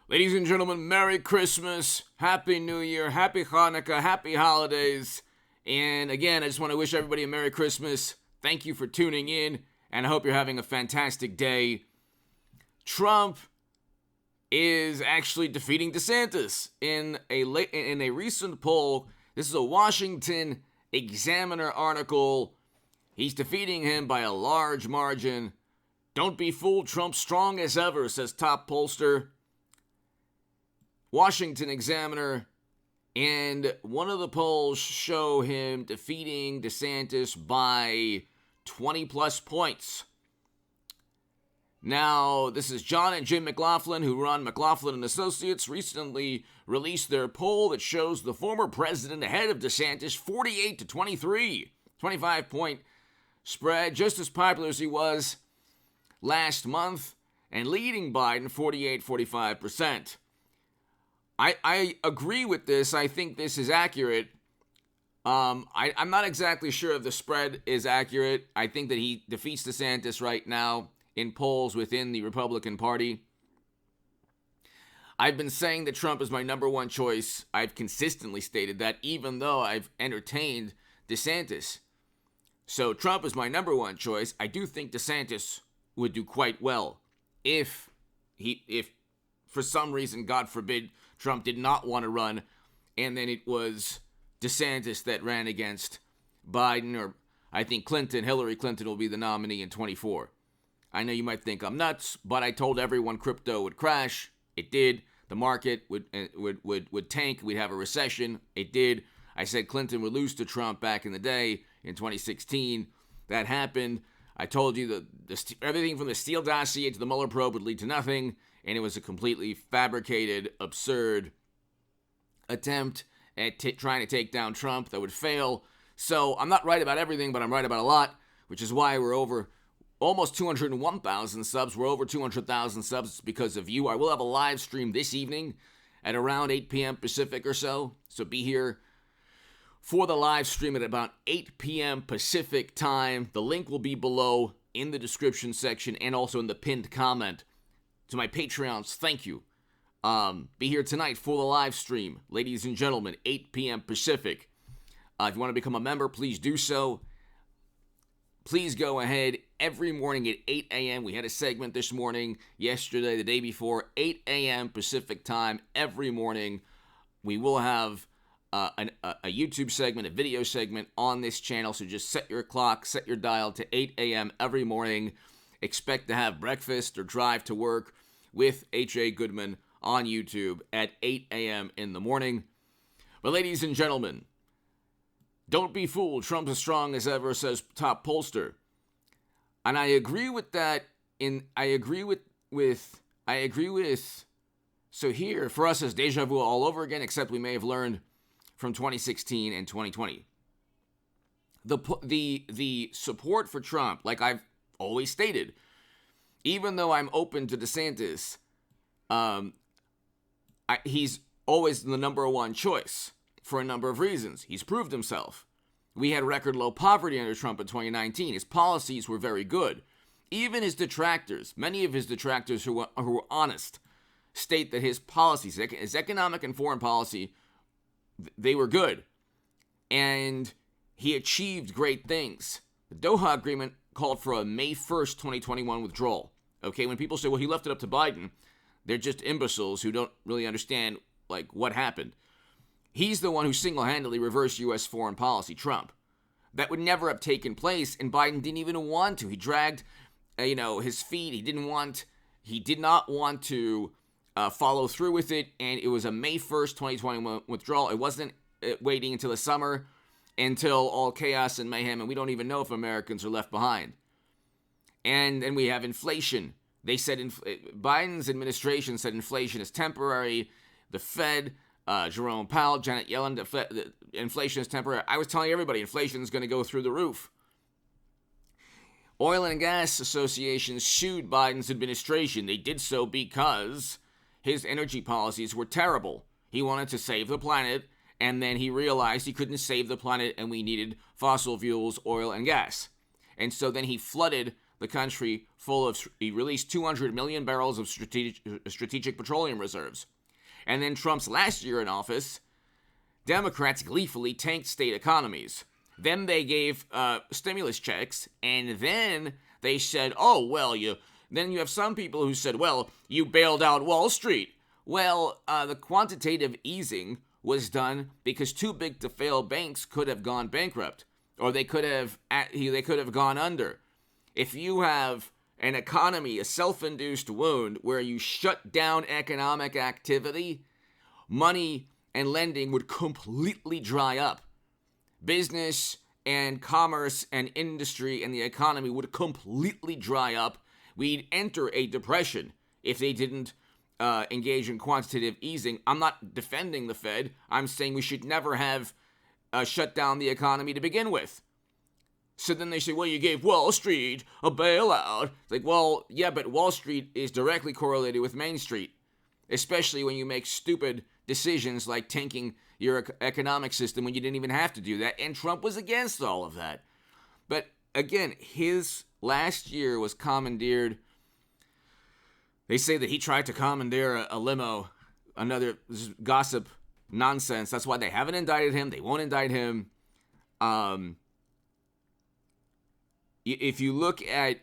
Ladies and gentlemen, Merry Christmas, Happy New Year, Happy Hanukkah, Happy Holidays. And again, I just want to wish everybody a Merry Christmas. Thank you for tuning in, and I hope you're having a fantastic day. Trump is actually defeating DeSantis in a recent poll. This is a Washington Examiner article. He's defeating him by a large margin. Don't be fooled, Trump's strong as ever, says top pollster. Washington Examiner, and one of the polls show him defeating DeSantis by 20 plus points. Now, this is John and Jim McLaughlin, who run McLaughlin and Associates, recently released their poll that shows the former president ahead of DeSantis 48 to 23, 25-point spread, just as popular as he was last month, and leading Biden 48-45%. I agree with this. I think this is accurate. I'm not exactly sure if the spread is accurate. I think that he defeats DeSantis right now in polls within the Republican Party. I've been saying that Trump is my number one choice. I've consistently stated that, even though I've entertained DeSantis. So Trump is my number one choice. I do think DeSantis would do quite well if for some reason, God forbid, Trump did not want to run, and then it was DeSantis that ran against Biden, or I think Hillary Clinton will be the nominee in 24. I know you might think I'm nuts, but I told everyone crypto would crash. It did. The market would tank. We'd have a recession. It did. I said Clinton would lose to Trump back in the day in 2016. That happened. I told you that everything from the Steele dossier to the Mueller probe would lead to nothing, and it was a completely fabricated, absurd attempt at trying to take down Trump that would fail. So I'm not right about everything, but I'm right about a lot, which is why we're over almost 201,000 subs. We're over 200,000 subs because of you. I will have a live stream this evening at around 8 p.m. Pacific or so. So be here for the live stream at about 8 p.m. Pacific time. The link will be below in the description section and also in the pinned comment. To my Patreons, thank you. Be here tonight for the live stream. Ladies and gentlemen, 8 p.m. Pacific. If you want to become a member, please do so. Please go ahead every morning at 8 a.m. We had a segment this morning, yesterday, the day before, 8 a.m. Pacific time every morning. We will have a YouTube segment, a video segment on this channel. So just set your clock, set your dial to 8 a.m. every morning. Expect to have breakfast or drive to work with H.A. Goodman on YouTube at 8 a.m. in the morning. But ladies and gentlemen, don't be fooled. Trump's as strong as ever, says top pollster. And I agree with that. So here, for us, it's deja vu all over again, except we may have learned from 2016 and 2020. The support for Trump, like I've always stated, even though I'm open to DeSantis, he's always the number one choice for a number of reasons. He's proved himself. We had record low poverty under Trump in 2019. His policies were very good. Even his detractors, many of his detractors who were honest, state that his policies, his economic and foreign policy, they were good. And he achieved great things. The Doha Agreement called for a May 1st, 2021 withdrawal. Okay, when people say, well, he left it up to Biden, they're just imbeciles who don't really understand, like, what happened. He's the one who single-handedly reversed U.S. foreign policy, Trump. That would never have taken place, and Biden didn't even want to. He dragged, his feet. He did not want to follow through with it, and it was a May 1st, 2021 withdrawal. It wasn't waiting until the summer, until all chaos and mayhem, and we don't even know if Americans are left behind. And then we have inflation. They said, Biden's administration said inflation is temporary. The Fed, Jerome Powell, Janet Yellen, the inflation is temporary. I was telling everybody inflation is going to go through the roof. Oil and gas associations sued Biden's administration. They did so because his energy policies were terrible. He wanted to save the planet, and then he realized he couldn't save the planet and we needed fossil fuels, oil, and gas. And so then he flooded the country full of, he released 200 million barrels of strategic petroleum reserves. And then Trump's last year in office, Democrats gleefully tanked state economies. Then they gave stimulus checks, and then they said, oh, well, then you have some people who said, well, you bailed out Wall Street. Well, the quantitative easing was done because too big to fail banks could have gone bankrupt, or they could have gone under. If you have an economy, a self-induced wound where you shut down economic activity, money and lending would completely dry up. Business and commerce and industry and the economy would completely dry up. We'd enter a depression if they didn't engage in quantitative easing. I'm not defending the Fed. I'm saying we should never have shut down the economy to begin with. So then they say, well, you gave Wall Street a bailout. It's like, well, yeah, but Wall Street is directly correlated with Main Street, especially when you make stupid decisions like tanking your economic system when you didn't even have to do that. And Trump was against all of that. But again, his last year was commandeered. They say that he tried to commandeer a limo, another gossip nonsense. That's why they haven't indicted him. They won't indict him. If you look at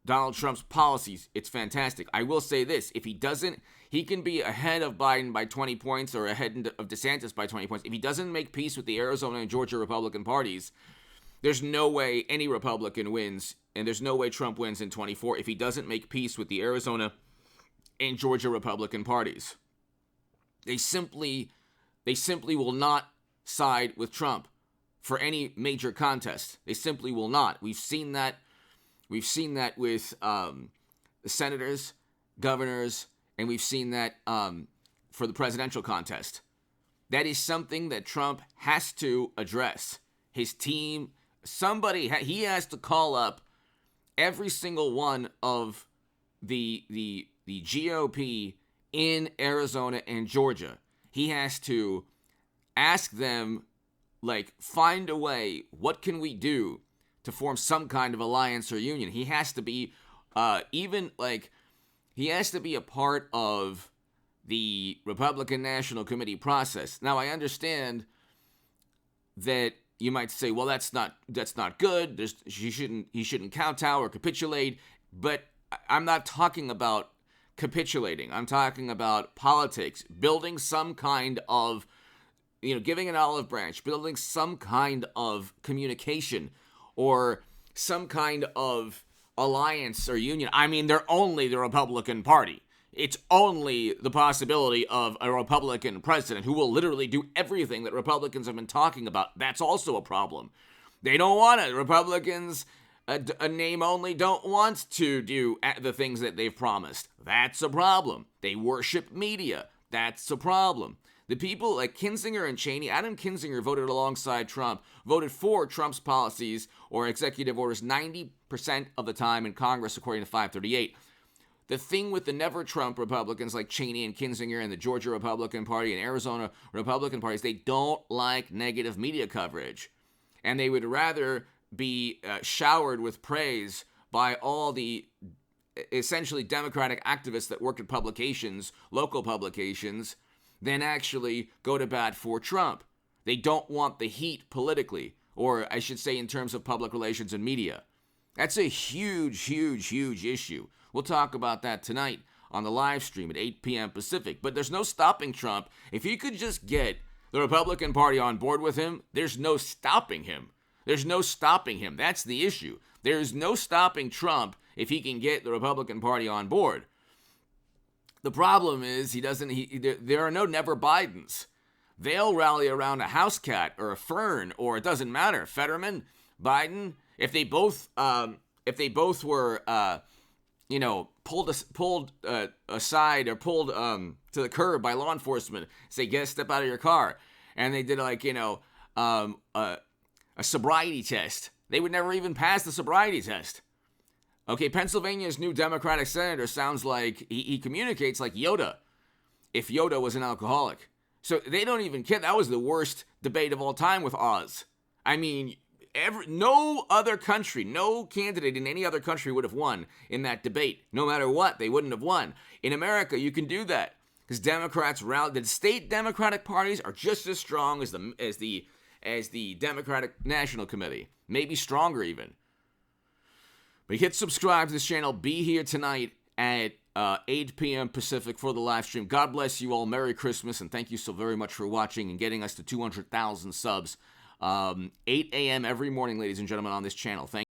Donald Trump's policies, it's fantastic. I will say this. If he doesn't, he can be ahead of Biden by 20 points or ahead of DeSantis by 20 points. If he doesn't make peace with the Arizona and Georgia Republican parties, there's no way any Republican wins, and there's no way Trump wins in 24 if he doesn't make peace with the Arizona and Georgia Republican parties. They simply will not side with Trump for any major contest. They simply will not. We've seen that. We've seen that with the senators, governors, and we've seen that for the presidential contest. That is something that Trump has to address. His team, he has to call up every single one of the GOP in Arizona and Georgia. He has to ask them, like, find a way. What can we do to form some kind of alliance or union? He has to be he has to be a part of the Republican National Committee process. Now, I understand that you might say, well, that's not good. He shouldn't kowtow or capitulate. But I'm not talking about capitulating. I'm talking about politics, building some kind of, giving an olive branch, building some kind of communication or some kind of alliance or union. I mean, they're only the Republican Party. It's only the possibility of a Republican president who will literally do everything that Republicans have been talking about. That's also a problem. They don't want it. Republicans, a name only, don't want to do the things that they've promised. That's a problem. They worship media. That's a problem. The people like Kinzinger and Cheney, Adam Kinzinger voted alongside Trump, voted for Trump's policies or executive orders 90% of the time in Congress, according to 538. The thing with the never-Trump Republicans like Cheney and Kinzinger and the Georgia Republican Party and Arizona Republican parties, they don't like negative media coverage. And they would rather be showered with praise by all the essentially Democratic activists that work at publications, local publications, than actually go to bat for Trump. They don't want the heat politically, or I should say in terms of public relations and media. That's a huge, huge, huge issue. We'll talk about that tonight on the live stream at 8 p.m. Pacific. But there's no stopping Trump. If you could just get the Republican Party on board with him, there's no stopping him. There's no stopping him. That's the issue. There's no stopping Trump if he can get the Republican Party on board. The problem is there are no never Bidens. They'll rally around a house cat or a fern, or it doesn't matter. Fetterman, Biden, if they both were pulled aside or pulled to the curb by law enforcement, say, step out of your car, and they did a sobriety test, they would never even pass the sobriety test. Okay, Pennsylvania's new Democratic senator sounds like he communicates like Yoda, if Yoda was an alcoholic. So they don't even care. That was the worst debate of all time with Oz. I mean, No other country, no candidate in any other country would have won in that debate. No matter what, they wouldn't have won. In America, you can do that because Democrats the state Democratic parties are just as strong as the Democratic National Committee, maybe stronger even. But hit subscribe to this channel. Be here tonight at 8 p.m. Pacific for the live stream. God bless you all. Merry Christmas, and thank you so very much for watching and getting us to 200,000 subs. 8 a.m. every morning, ladies and gentlemen, on this channel. Thank you.